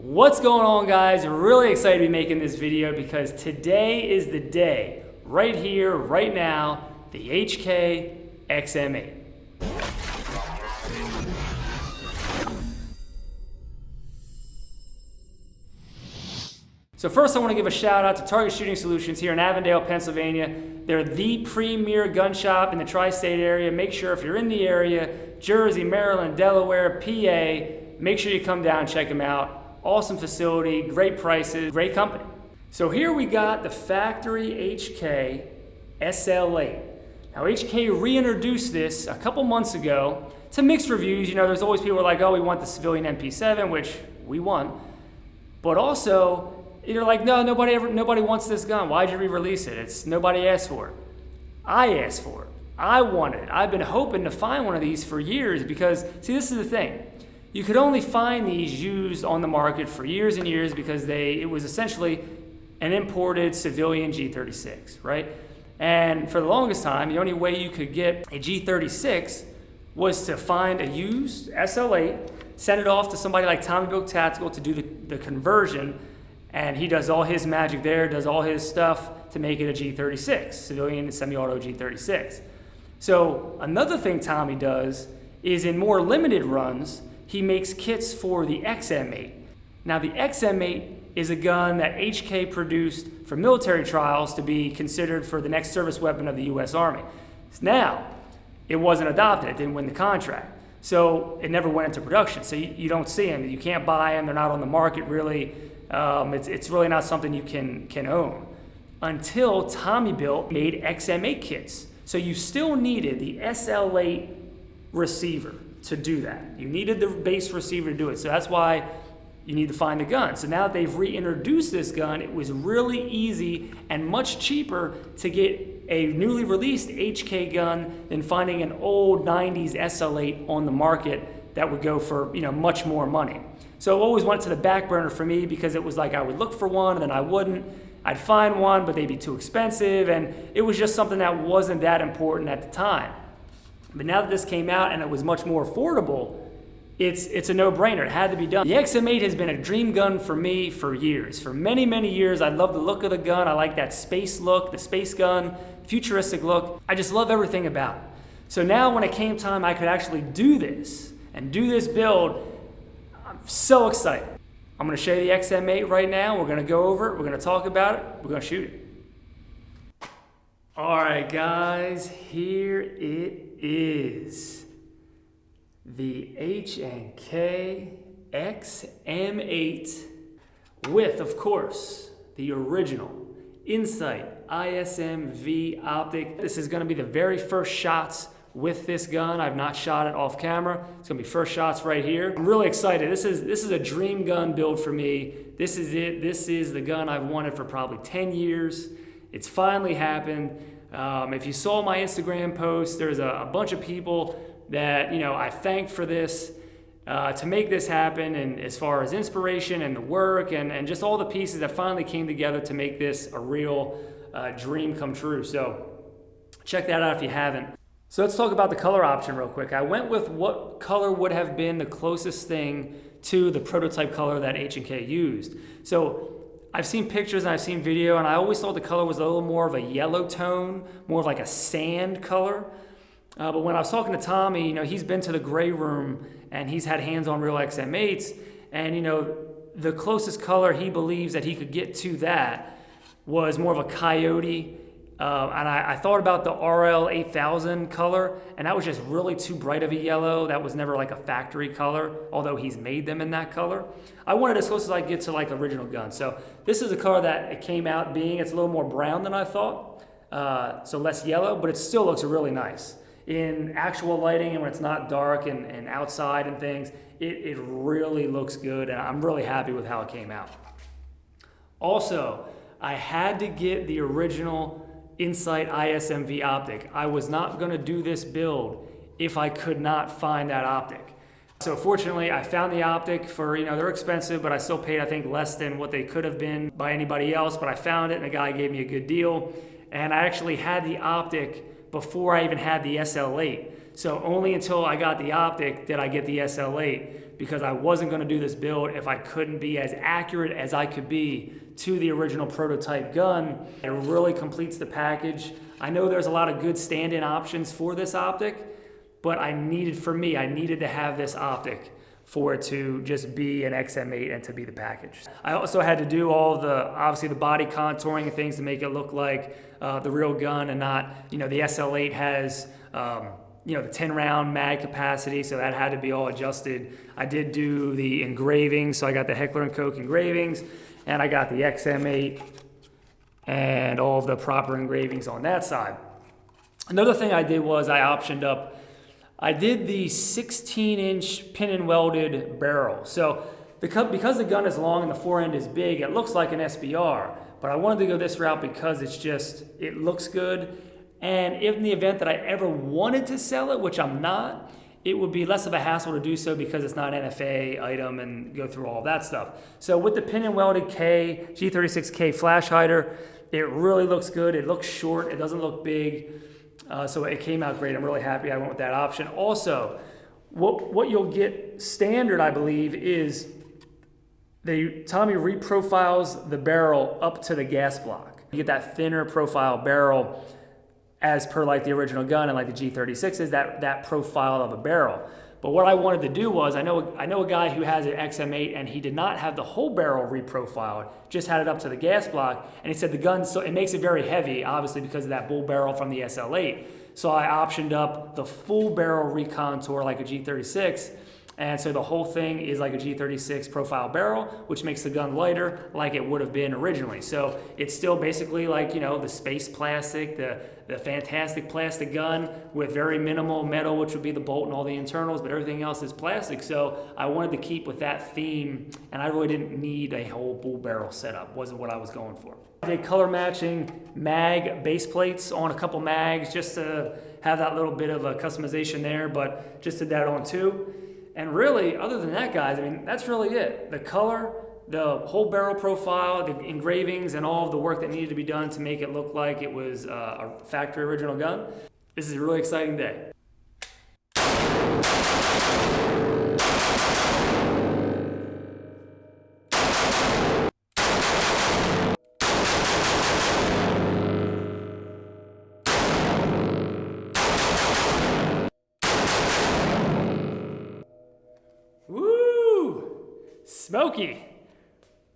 What's going on, guys? Really excited to be making this video because today is the day, right here, right now, the H&K XM8. So first I want to give a shout out to Target Shooting Solutions here in Avondale, Pennsylvania. They're the premier gun shop in the tri-state area. Make sure if you're in the area, Jersey, Maryland, Delaware, PA, make sure you come down and check them out. Awesome facility, great prices, great company. So here we got the factory H&K SL8. Now H&K reintroduced this a couple months ago to mixed reviews. You know, there's always people who are like, oh, we want the civilian MP7, which we want. But also, you're like, no, nobody wants this gun. Why'd you re-release it? Nobody asked for it. I asked for it. I want it. I've been hoping to find one of these for years because, see, this is the thing. You could only find these used on the market for years and years because it was essentially an imported civilian G36, right? And for the longest time, the only way you could get a G36 was to find a used SL8, send it off to somebody like Tommybuilt Tactical to do the conversion, and he does all his magic there, does all his stuff to make it a G36, civilian semi-auto G36. So another thing Tommy does is in more limited runs, he makes kits for the XM8. Now the XM8 is a gun that H&K produced for military trials to be considered for the next service weapon of the US Army. Now, it wasn't adopted, it didn't win the contract. So it never went into production. So you don't see them, you can't buy them, they're not on the market really. It's really not something you can own until Tommybuilt made XM8 kits. So you still needed the SL8 receiver to do that. You needed the base receiver to do it. So that's why you need to find a gun. So now that they've reintroduced this gun, it was really easy and much cheaper to get a newly released H&K gun than finding an old 90s SL8 on the market that would go for, much more money. So it always went to the back burner for me because it was like I would look for one and then I wouldn't. I'd find one, but they'd be too expensive, and it was just something that wasn't that important at the time. But now that this came out and it was much more affordable, it's a no-brainer. It had to be done. The XM8 has been a dream gun for me for years. For many, many years, I love the look of the gun. I like that space look, the space gun, futuristic look. I just love everything about it. So now when it came time I could actually do this and do this build, I'm so excited. I'm gonna show you the XM8 right now. We're gonna go over it, we're gonna talk about it, we're gonna shoot it. All right, guys, here it is. The H&K XM8 with, of course, the original Insight ISM-V optic. This is gonna be the very first shots with this gun. I've not shot it off camera. It's gonna be first shots right here. I'm really excited. This is a dream gun build for me. This is it. This is the gun I've wanted for probably 10 years. It's finally happened. If you saw my Instagram post, there's a bunch of people that I thanked for this to make this happen, and as far as inspiration and the work and just all the pieces that finally came together to make this a real dream come true. So check that out if you haven't. So let's talk about the color option real quick. I went with what color would have been the closest thing to the prototype color that H&K used. So I've seen pictures and I've seen video, and I always thought the color was a little more of a yellow tone, more of like a sand color. But when I was talking to Tommy, he's been to the gray room and he's had hands on real XM8s, and the closest color he believes that he could get to that was more of a coyote. And I thought about the RL 8000 color, and that was just really too bright of a yellow. That was never like a factory color, although he's made them in that color. I wanted as close as I could get to like original gun. So this is a color that it came out being. It's a little more brown than I thought, so less yellow, but it still looks really nice. In actual lighting and when it's not dark and outside and things, it really looks good, and I'm really happy with how it came out. Also, I had to get the original Insight ISM-V optic. I was not going to do this build if I could not find that optic. So fortunately, I found the optic for, they're expensive, but I still paid, I think, less than what they could have been by anybody else, but I found it and the guy gave me a good deal. And I actually had the optic before I even had the SL8. So only until I got the optic did I get the SL8, because I wasn't going to do this build if I couldn't be as accurate as I could be to the original prototype gun. It really completes the package. I know there's a lot of good stand-in options for this optic, but I needed to have this optic for it to just be an XM8 and to be the package. I also had to do all obviously the body contouring and things to make it look like the real gun and not, the SL8 has, the 10 round mag capacity, so that had to be all adjusted. I did do the engravings, so I got the Heckler & Koch engravings, and I got the XM8 and all of the proper engravings on that side. Another thing I did was I optioned up, I did the 16-inch pin and welded barrel. So because the gun is long and the fore end is big, it looks like an SBR, but I wanted to go this route because it looks good. And in the event that I ever wanted to sell it, which I'm not, it would be less of a hassle to do so because it's not an NFA item and go through all that stuff. So with the pin and welded G36K flash hider, it really looks good. It looks short, it doesn't look big. So it came out great. I'm really happy I went with that option. Also, what you'll get standard, I believe, is Tommy reprofiles the barrel up to the gas block. You get that thinner profile barrel as per like the original gun and like the G36 is that profile of a barrel. But what I wanted to do was, I know a guy who has an XM8 and he did not have the whole barrel reprofiled, just had it up to the gas block, and he said the gun, so it makes it very heavy, obviously because of that bull barrel from the SL8. So I optioned up the full barrel recontour like a G36, and so the whole thing is like a G36 profile barrel, which makes the gun lighter like it would have been originally. So it's still basically like, the space plastic, the fantastic plastic gun with very minimal metal, which would be the bolt and all the internals, but everything else is plastic. So I wanted to keep with that theme, and I really didn't need a whole bull barrel setup. Wasn't what I was going for. I did color matching mag base plates on a couple mags just to have that little bit of a customization there, but just did that on two. And really, other than that, guys, that's really it. The color, the whole barrel profile, the engravings, and all of the work that needed to be done to make it look like it was a factory original gun. This is a really exciting day. Woo! Smoky.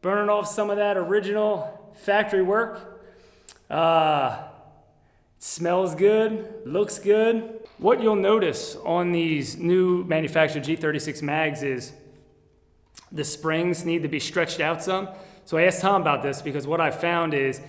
Burning off some of that original factory work. Smells good, looks good. What you'll notice on these new manufactured G36 mags is the springs need to be stretched out some. So I asked Tom about this because what I found is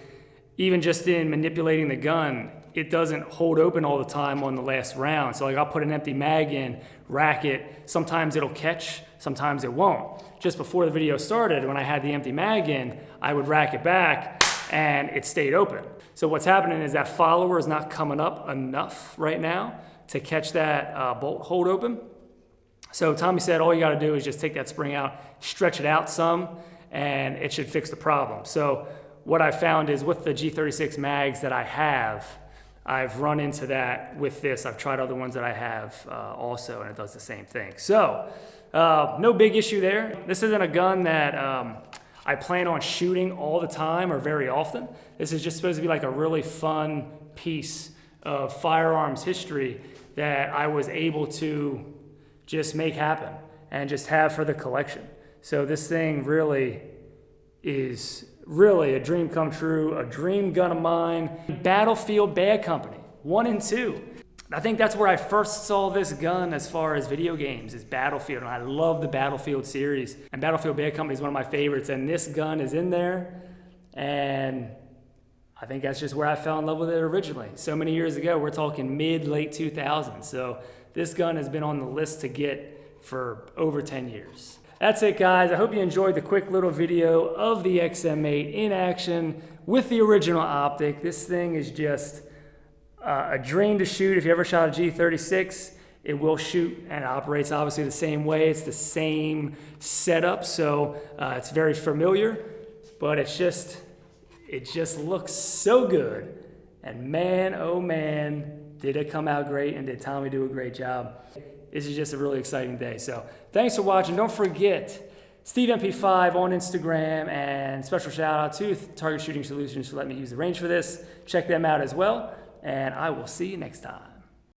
even just in manipulating the gun, it doesn't hold open all the time on the last round. So like I'll put an empty mag in, rack it, sometimes it'll catch, sometimes it won't. Just before the video started, when I had the empty mag in, I would rack it back and it stayed open. So what's happening is that follower is not coming up enough right now to catch that bolt hold open. So Tommy said all you gotta do is just take that spring out, stretch it out some, and it should fix the problem. So what I found is with the G36 mags that I have, I've run into that with this. I've tried other ones that I have also, and it does the same thing. So no big issue there. This isn't a gun that I plan on shooting all the time or very often. This is just supposed to be like a really fun piece of firearms history that I was able to just make happen and just have for the collection. So this thing really is really a dream come true, a dream gun of mine. Battlefield Bad Company, 1 and 2. I think that's where I first saw this gun as far as video games, is Battlefield, and I love the Battlefield series. And Battlefield Bad Company is one of my favorites, and this gun is in there, and I think that's just where I fell in love with it originally. So many years ago, we're talking mid-late 2000s, so this gun has been on the list to get for over 10 years. That's it, guys. I hope you enjoyed the quick little video of the XM8 in action with the original optic. This thing is just a dream to shoot. If you ever shot a G36, it will shoot, and it operates obviously the same way. It's the same setup, so it's very familiar, but it just looks so good. And man, oh man, Did it come out great, and did Tommy do a great job? This is just a really exciting day. So thanks for watching. Don't forget, Steve MP5 on Instagram, and special shout out to Target Shooting Solutions for letting me use the range for this. Check them out as well, and I will see you next time.